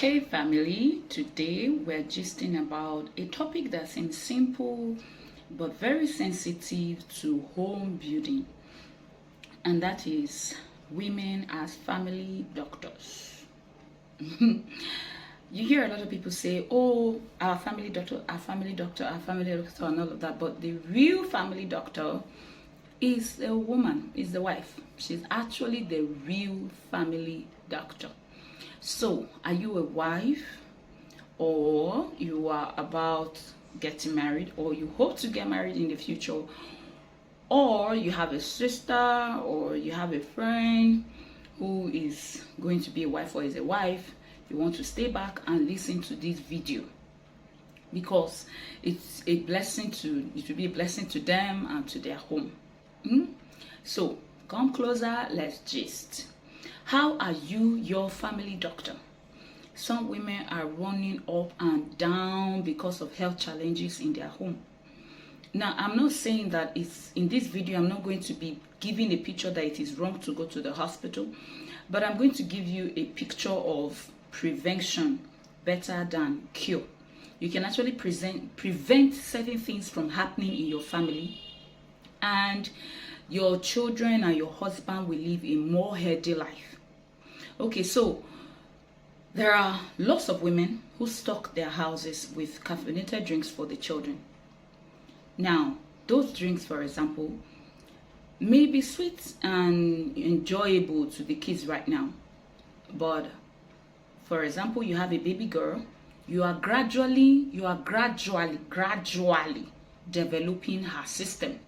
Hey family, today we're gisting about a topic that seems simple but very sensitive to home building, and that is women as family doctors. You hear a lot of people say, oh, our family doctor, our family doctor, our family doctor, and all of that, but the real family doctor is a woman, is the wife. She's actually the real family doctor. So, are you a wife, or you are about getting married, or you hope to get married in the future, or you have a sister, or you have a friend who is going to be a wife or is a wife? You want to stay back and listen to this video because it's a blessing it will be a blessing to them and to their home. So come closer, let's gist. How are you your family doctor? Some women are running up and down because of health challenges in their home. Now, I'm not saying that it's in this video, I'm not going to be giving a picture that it is wrong to go to the hospital, but I'm going to give you a picture of prevention better than cure. You can actually prevent certain things from happening in your family, and your children and your husband will live a more healthy life. Okay, so there are lots of women who stock their houses with caffeinated drinks for the children. Now, those drinks, for example, may be sweet and enjoyable to the kids right now, but for example, you have a baby girl, you are gradually developing her system.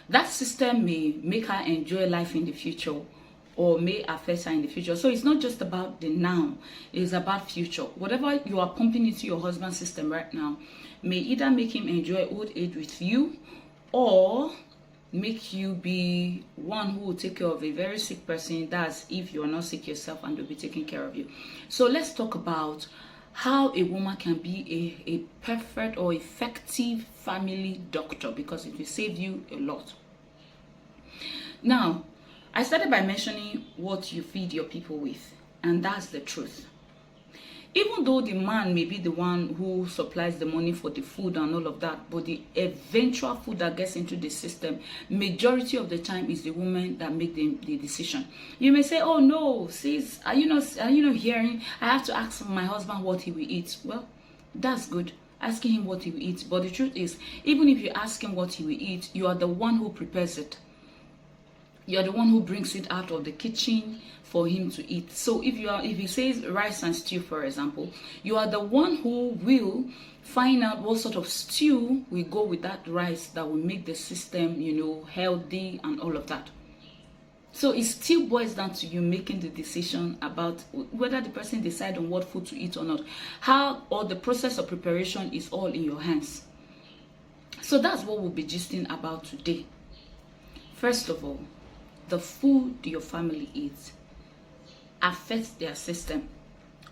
That system may make her enjoy life in the future or may affect her in the future. So it's not just about the now, it's about future. Whatever you are pumping into your husband's system right now may either make him enjoy old age with you or make you be one who will take care of a very sick person. That's if you are not sick yourself and they'll be taking care of you. So let's talk about how a woman can be a perfect or effective family doctor, because it will save you a lot. Now, I started by mentioning what you feed your people with, and that's the truth. Even though the man may be the one who supplies the money for the food and all of that, but the eventual food that gets into the system, majority of the time is the woman that make the decision. You may say, oh no, sis, are you not hearing? I have to ask my husband what he will eat. Well, that's good, asking him what he will eat. But the truth is, even if you ask him what he will eat, you are the one who prepares it. You're the one who brings it out of the kitchen for him to eat. So if he says rice and stew, for example, you are the one who will find out what sort of stew will go with that rice that will make the system, healthy and all of that. So it still boils down to you making the decision about whether the person decides on what food to eat or not. Or the process of preparation is all in your hands. So that's what we'll be gisting about today. First of all, the food your family eats affects their system.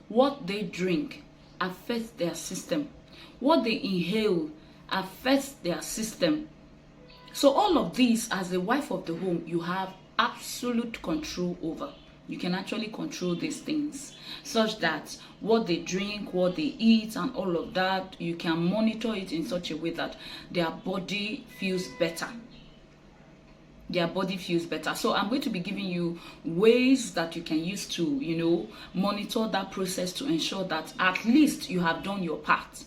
What they drink affects their system. What they inhale affects their system. So all of these, as a wife of the home, you have absolute control over. You can actually control these things such that what they drink, what they eat, and all of that, you can monitor it in such a way that their body feels better. So I'm going to be giving you ways that you can use to, monitor that process to ensure that at least you have done your part.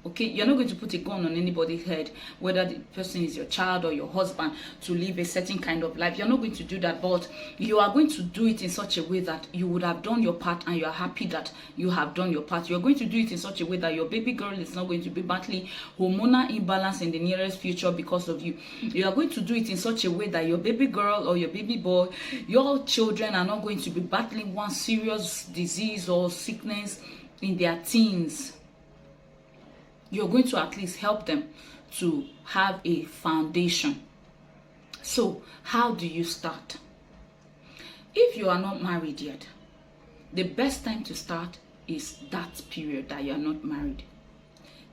Okay, you're not going to put a gun on anybody's head, whether the person is your child or your husband, to live a certain kind of life. You're not going to do that, but you are going to do it in such a way that you would have done your part and you are happy that you have done your part. You're going to do it in such a way that your baby girl is not going to be battling hormonal imbalance in the nearest future because of you. You are going to do it in such a way that your baby girl or your baby boy, your children are not going to be battling one serious disease or sickness in their teens. You're going to at least help them to have a foundation. So, how do you start? If you are not married yet, the best time to start is that period that you are not married.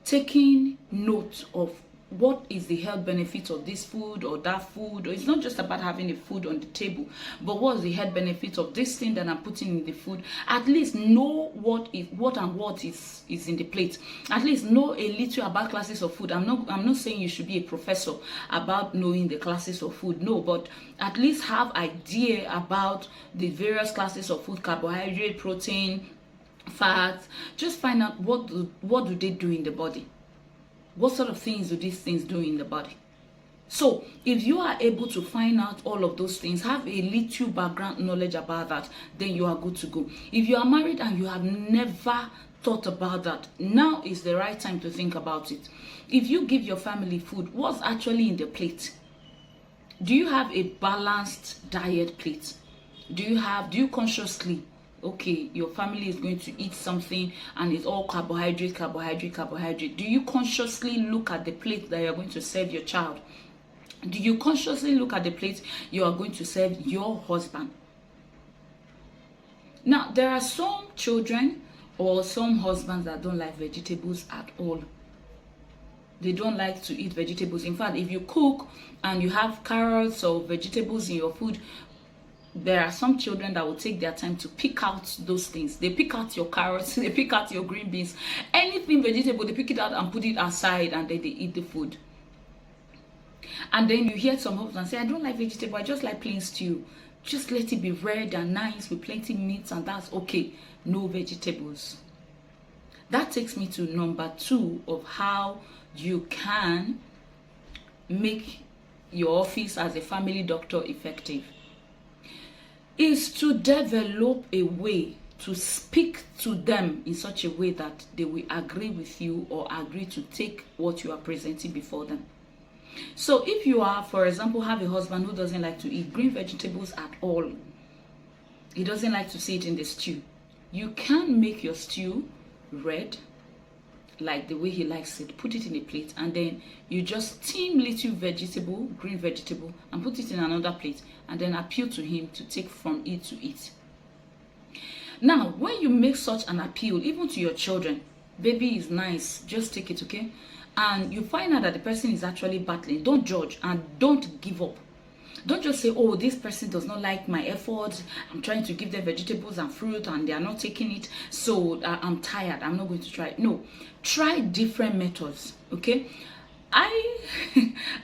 Taking note of what is the health benefit of this food or that food. Or it's not just about having a food on the table, but what's the health benefit of this thing that I'm putting in the food. At least know what is in the plate. At least know a little about classes of food. I'm not saying you should be a professor about knowing the classes of food, no, but at least have idea about the various classes of food: carbohydrate, protein, fats. Just find out what do they do in the body. What sort of things do these things do in the body? So if you are able to find out all of those things, have a little background knowledge about that, then you are good to go. If you are married and you have never thought about that, now is the right time to think about it. If you give your family food, what's actually in the plate? Do you have a balanced diet plate? Do you consciously, okay, your family is going to eat something and it's all carbohydrate. Do you consciously look at the plate that you're going to serve your child? Do you consciously look at the plate you are going to serve your husband? Now, there are some children or some husbands that don't like vegetables at all. They don't like to eat vegetables. In fact, if you cook and you have carrots or vegetables in your food, there are some children that will take their time to pick out those things. They pick out your carrots, they pick out your green beans, anything vegetable, they pick it out and put it aside, and then they eat the food. And then you hear some husbands say, I don't like vegetable, I just like plain stew. Just let it be red and nice with plenty meat, and that's okay. No vegetables. That takes me to number 2 of how you can make your office as a family doctor effective. Is to develop a way to speak to them in such a way that they will agree with you or agree to take what you are presenting before them. So if you are, for example, have a husband who doesn't like to eat green vegetables at all, he doesn't like to see it in the stew, you can make your stew red, like the way he likes it, put it in a plate, and then you just steam little vegetable, green vegetable, and put it in another plate, and then appeal to him to take from it to eat. Now, when you make such an appeal, even to your children, baby is nice, just take it, okay? And you find out that the person is actually battling, don't judge and don't give up. Don't just say, oh, this person does not like my efforts. I'm trying to give them vegetables and fruit and they are not taking it. So I'm tired. I'm not going to try it. No, try different methods. Okay.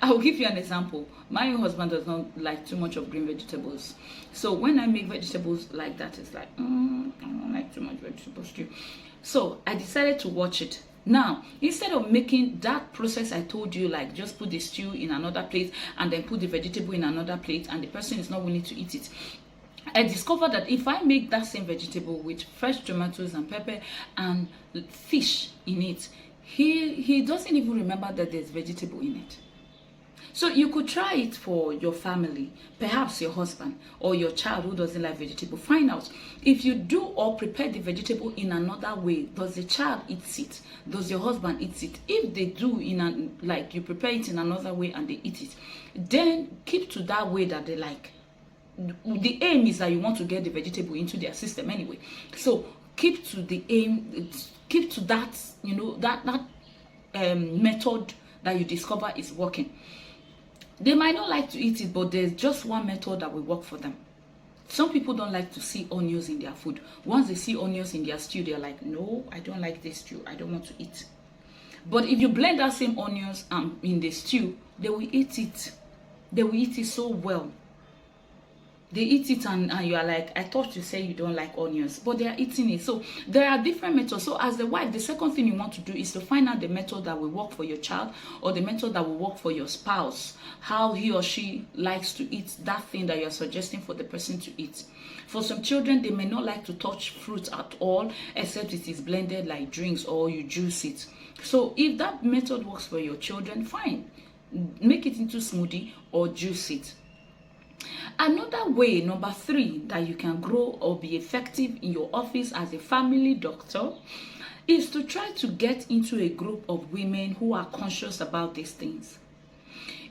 I'll give you an example. My husband does not like too much of green vegetables. So when I make vegetables like that, it's like, I don't like too much vegetables too. So I decided to watch it. Now, instead of making that process I told you, like just put the stew in another plate and then put the vegetable in another plate and the person is not willing to eat it, I discovered that if I make that same vegetable with fresh tomatoes and pepper and fish in it, he doesn't even remember that there's vegetable in it. So you could try it for your family, perhaps your husband or your child who doesn't like vegetable. Find out if you do or prepare the vegetable in another way, does the child eat it? Does your husband eat it? If they do, like you prepare it in another way and they eat it, then keep to that way that they like. The aim is that you want to get the vegetable into their system anyway. So keep to the aim, keep to that, that method that you discover is working. They might not like to eat it, but there's just one method that will work for them. Some people don't like to see onions in their food. Once they see onions in their stew, they're like, no, I don't like this stew. I don't want to eat. But if you blend that same onions in the stew, they will eat it. They will eat it so well. They eat it and you are like, I thought you said you don't like onions, but they are eating it. So there are different methods. So as the wife, the second thing you want to do is to find out the method that will work for your child or the method that will work for your spouse, how he or she likes to eat that thing that you're suggesting for the person to eat. For some children, they may not like to touch fruit at all, except it is blended like drinks or you juice it. So if that method works for your children, fine. Make it into smoothie or juice it. Another way, number 3, that you can grow or be effective in your office as a family doctor is to try to get into a group of women who are conscious about these things.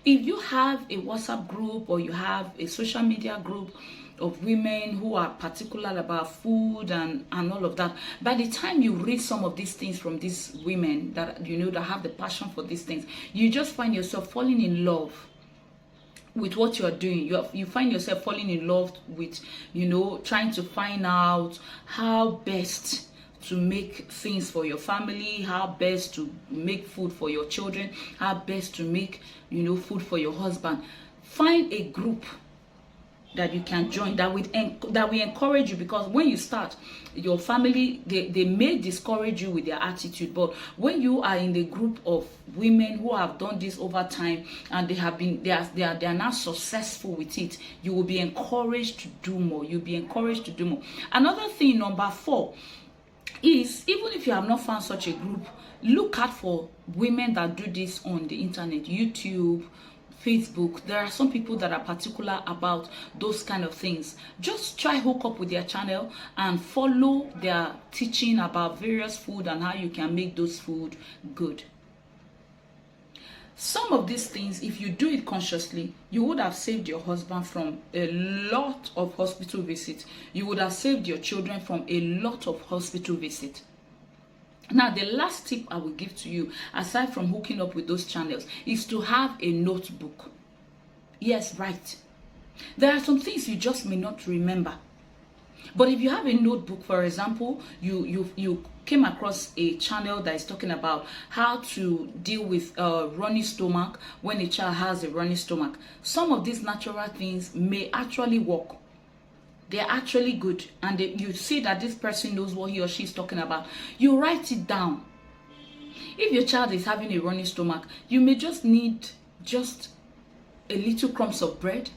If you have a WhatsApp group or you have a social media group of women who are particular about food and all of that. By the time you read some of these things from these women that that have the passion for these things, you just find yourself falling in love with what you're doing. You find yourself falling in love with trying to find out how best to make things for your family, how best to make food for your children, how best to make food for your husband. Find a group that you can join that will encourage you, because when you start, your family, they may discourage you with their attitude, but when you are in the group of women who have done this over time and they are now successful with it, you will be encouraged to do more. You'll be encouraged to do more. Another thing, number 4, is even if you have not found such a group, look out for women that do this on the internet, YouTube, Facebook. There are some people that are particular about those kind of things. Just try hook up with their channel and follow their teaching about various food and how you can make those food good. Some of these things, if you do it consciously, you would have saved your husband from a lot of hospital visits. You would have saved your children from a lot of hospital visits. Now, the last tip I will give to you, aside from hooking up with those channels, is to have a notebook. Yes, right. There are some things you just may not remember. But if you have a notebook, for example, you came across a channel that is talking about how to deal with runny stomach when a child has a runny stomach. Some of these natural things may actually work. They're actually good, and you see that this person knows what he or she is talking about. You write it down. If your child is having a running stomach, you may just need just a little crumbs of bread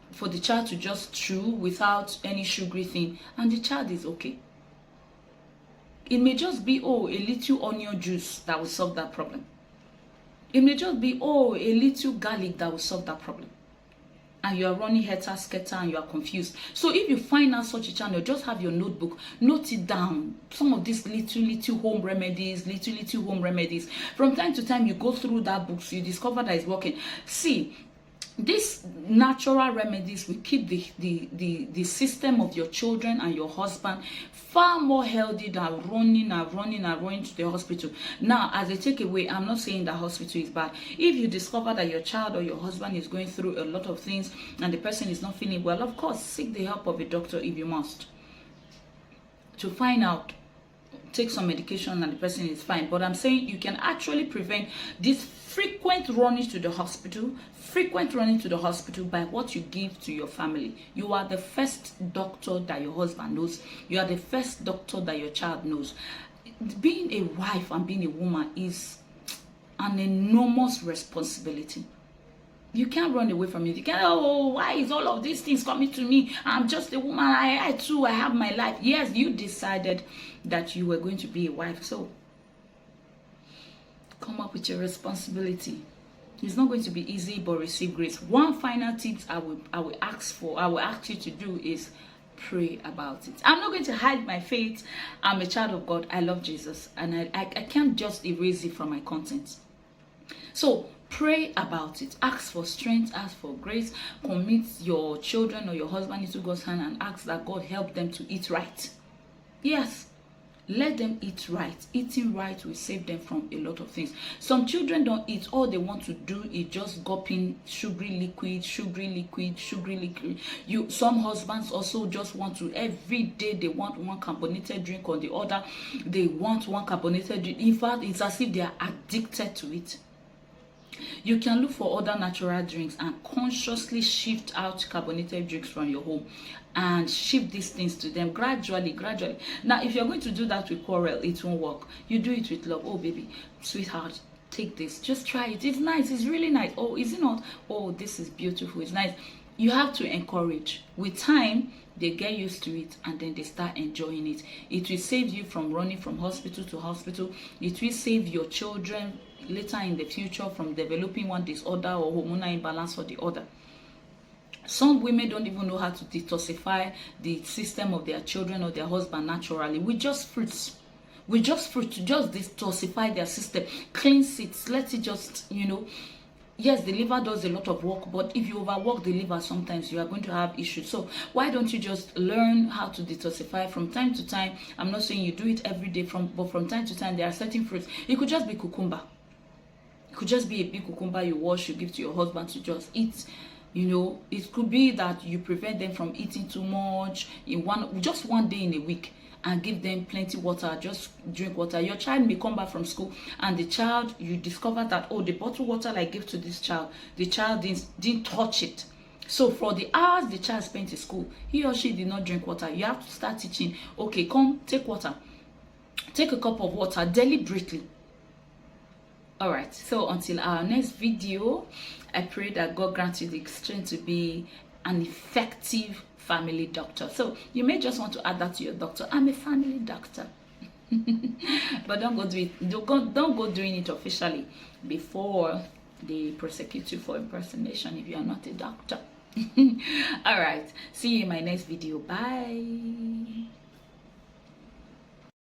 for the child to just chew without any sugary thing, and the child is okay. It may just be, a little onion juice that will solve that problem. It may just be, a little garlic that will solve that problem. And you are running helter-skelter and you are confused. So if you find out such a channel, just have your notebook, note it down. Some of these little home remedies, From time to time, you go through that book, so you discover that it's working. See, these natural remedies will keep the system of your children and your husband far more healthy than running to the hospital. Now, as a takeaway, I'm not saying that hospital is bad. If you discover that your child or your husband is going through a lot of things and the person is not feeling well, of course, seek the help of a doctor if you must, to find out. Take some medication and the person is fine. But I'm saying you can actually prevent this frequent running to the hospital by what you give to your family. You are the first doctor that your husband knows. You are the first doctor that your child knows. Being a wife and being a woman is an enormous responsibility. You can't run away from it. You can't, why is all of these things coming to me? I'm just a woman. I too, I have my life. Yes, you decided that you were going to be a wife. So, come up with your responsibility. It's not going to be easy, but receive grace. One final tip I will ask you to do is pray about it. I'm not going to hide my faith. I'm a child of God. I love Jesus. And I can't just erase it from my content. So, pray about it. Ask for strength, ask for grace. Commit your children or your husband into God's hand and ask that God help them to eat right. Yes, let them eat right. Eating right will save them from a lot of things. Some children don't eat. All they want to do is just gulping sugary liquid. Some husbands also just want to, every day they want one carbonated drink or the other. They want one carbonated drink. In fact, it's as if they are addicted to it. You can look for other natural drinks and consciously shift out carbonated drinks from your home and shift these things to them gradually. Now, if you're going to do that with quarrel, it won't work. You do it with love. Oh, baby, sweetheart, take this. Just try it. It's nice. It's really nice. Oh, is it not? Oh, this is beautiful. It's nice. You have to encourage. With time, they get used to it and then they start enjoying it. It will save you from running from hospital to hospital. It will save your children later in the future from developing one disorder or hormonal imbalance or the other. Some women don't even know how to detoxify the system of their children or their husband naturally. We just fruits to just detoxify their system, cleanse it, let it just, yes, the liver does a lot of work, but if you overwork the liver, sometimes you are going to have issues. So why don't you just learn how to detoxify from time to time? I'm not saying you do it every day, but from time to time, there are certain fruits. It could just be cucumber. It could just be a big cucumber you wash, you give to your husband to just eat. You know, it could be that you prevent them from eating too much in just one day in a week, and give them plenty water. Just drink water. Your child may come back from school, and the child, you discover that, oh, the bottled water I gave to this child, the child didn't touch it. So for the hours the child spent in school, he or she did not drink water. You have to start teaching, okay, come take water, take a cup of water deliberately. All right, so until our next video, I pray that God grants you the strength to be an effective family doctor. So you may just want to add that to your doctor. I'm a family doctor. But don't go do it. Don't go doing it officially before they prosecute you for impersonation if you are not a doctor. All right, see you in my next video. Bye.